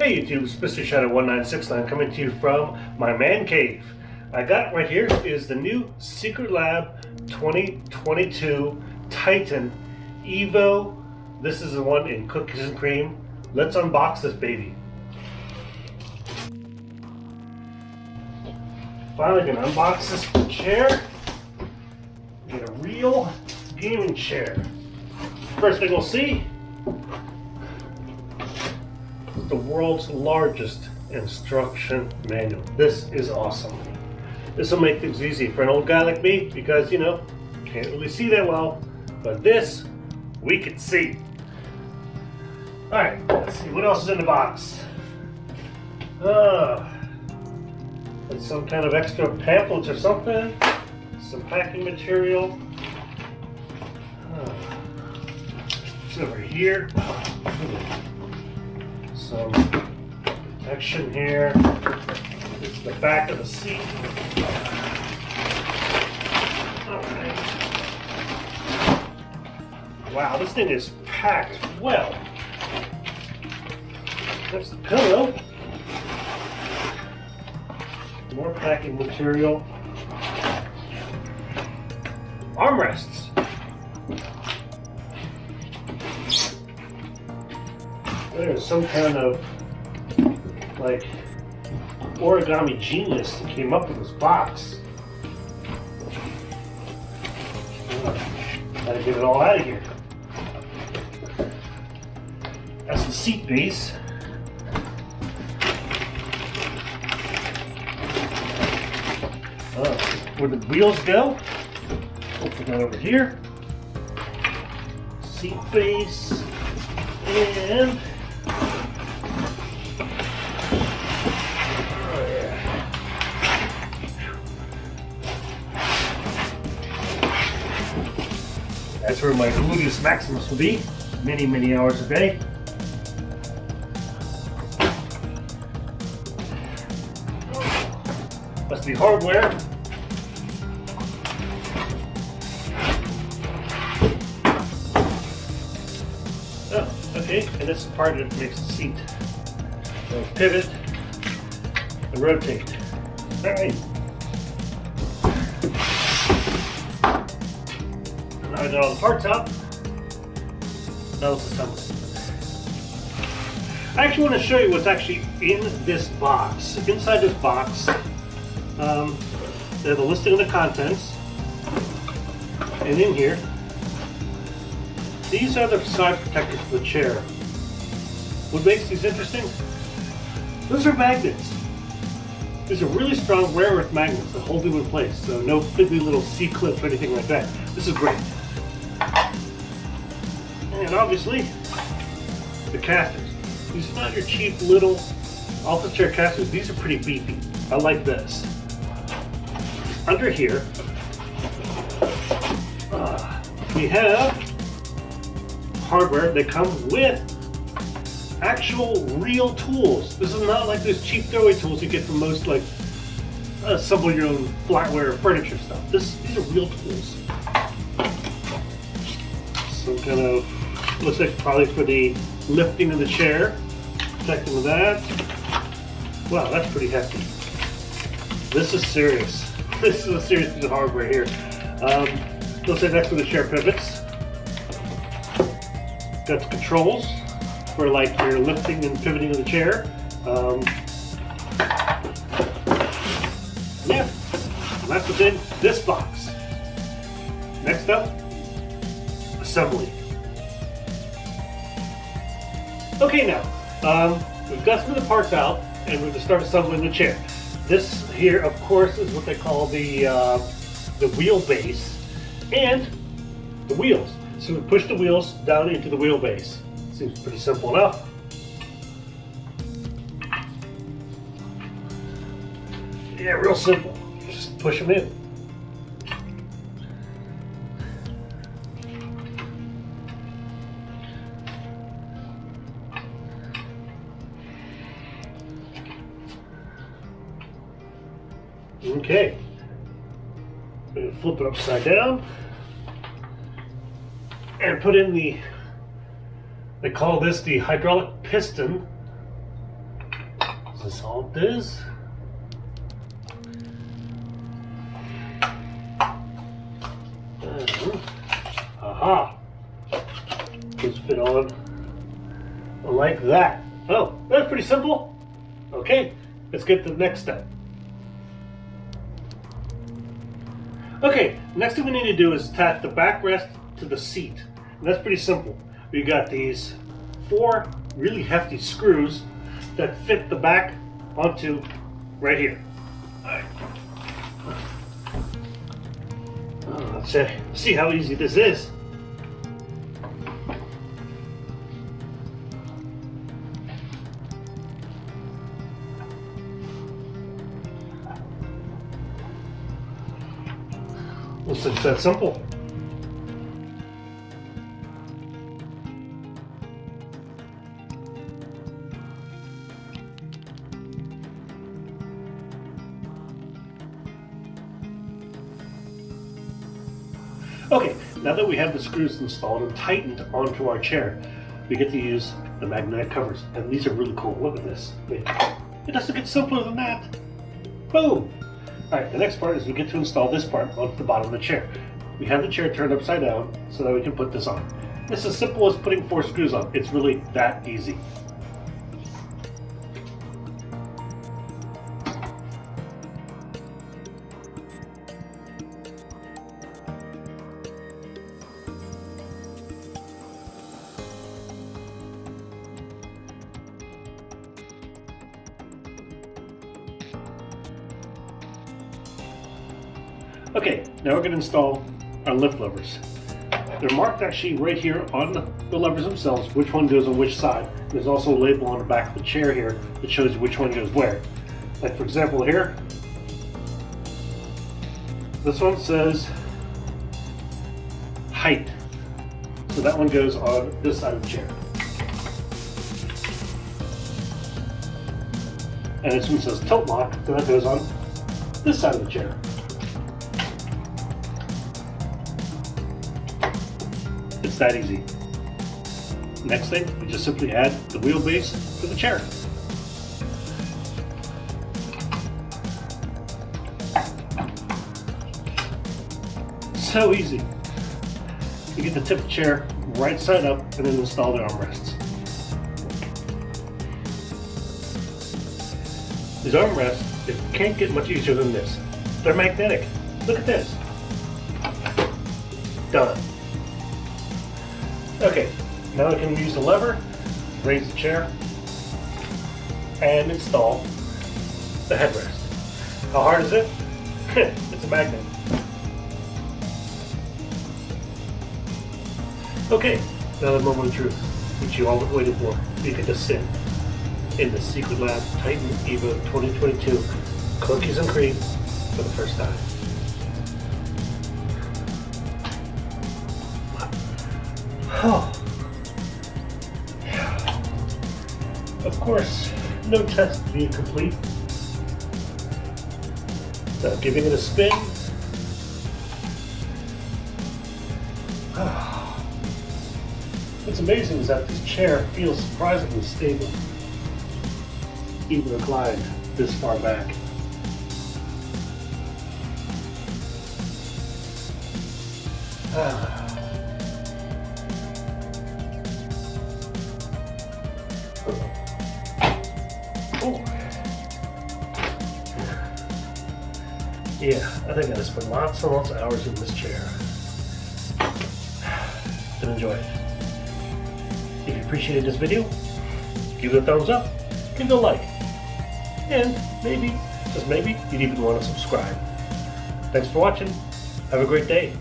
Hey YouTube, it's Mr. Shadow 1969 coming to you from my man cave. I got right here is the new Secretlab 2022 Titan Evo. This is the one in cookies and cream. Let's unbox this baby. Finally gonna unbox this chair. Get a real gaming chair. First thing we'll see, the world's largest instruction manual. This is awesome. This will make things easy for an old guy like me because, you know, can't really see that well, but this we can see. Alright, let's see what else is in the box. Like some kind of extra pamphlets or something, some packing material. It's over here. Some protection here. This is the back of the seat. Alright. Wow, this thing is packed well. There's the pillow. More packing material. Armrests. There's some kind of like origami genius that came up with this box. Gotta get it all out of here. That's the seat base. Where the wheels go. Open that over here. Seat base. And that's where my gluteus maximus will be, many, many hours a day. Must be hardware. Oh, okay, and this is the part that makes the seat. So pivot and rotate. All right. Now I got all the parts out. Now let's assemble it. I actually want to show you what's actually in this box. Inside this box, there's a listing of the contents. And in here, these are the side protectors for the chair. What makes these interesting? Those are magnets. These are really strong rare earth magnets that hold them in place. So no fiddly little C-clips or anything like that. This is great. And obviously, the casters. These are not your cheap little office chair casters. These are pretty beefy. I like this. Under here, we have hardware that comes with actual real tools. This is not like those cheap throwaway tools you get from most like assemble your own flatware or furniture stuff. These are real tools. Some kind of, looks like probably for the lifting of the chair, protecting with that. Wow, that's pretty hefty. This is serious. This is a serious piece of hardware here. Looks like that's for the chair pivots. Got the controls for like your lifting and pivoting of the chair. Yeah, and that's what's in this box. Next up, assembly. Okay, now we've got some of the parts out, and we're going to start assembling the chair. This here, of course, is what they call the wheelbase and the wheels. So we push the wheels down into the wheelbase. Seems pretty simple enough. Yeah, real simple. Just push them in. Okay. We're going to flip it upside down and put in the, they call this the hydraulic piston this all is. Aha! Just fit on like that. Oh, that's pretty simple. Okay, let's get to the next step. Okay, next thing we need to do is attach the backrest to the seat. And that's pretty simple. We got these 4 really hefty screws that fit the back onto right here. Alright. Let's see how easy this is. Looks like it's that simple. Okay, now that we have the screws installed and tightened onto our chair, we get to use the magnetic covers. And these are really cool. Look at this. Wait, it doesn't get simpler than that. Boom! Alright, the next part is we get to install this part onto the bottom of the chair. We have the chair turned upside down so that we can put this on. It's as simple as putting 4 screws on. It's really that easy. Okay, now we're going to install our lift levers. They're marked actually right here on the levers themselves, which one goes on which side. There's also a label on the back of the chair here that shows you which one goes where. Like for example here, this one says height. So that one goes on this side of the chair. And this one says tilt lock, so that goes on this side of the chair. It's that easy. Next thing, you just simply add the wheelbase to the chair. So easy. You get to tip the chair right side up and then install the armrests. These armrests, it can't get much easier than this. They're magnetic. Look at this. Done. Okay, now we can use the lever, raise the chair, and install the headrest. How hard is it? It's a magnet. Okay, now the moment of truth, which you all waited for. You get to sit in the Secretlab Titan Evo 2022 Cookies and Cream for the first time. Oh. Of course, no test being complete. Now giving it a spin. What's amazing is that this chair feels surprisingly stable, even reclined this far back. Oh. Yeah, I think I gotta spend lots and lots of hours in this chair. And enjoy it. If you appreciated this video, give it a thumbs up, give it a like, and maybe, just maybe, you'd even want to subscribe. Thanks for watching. Have a great day.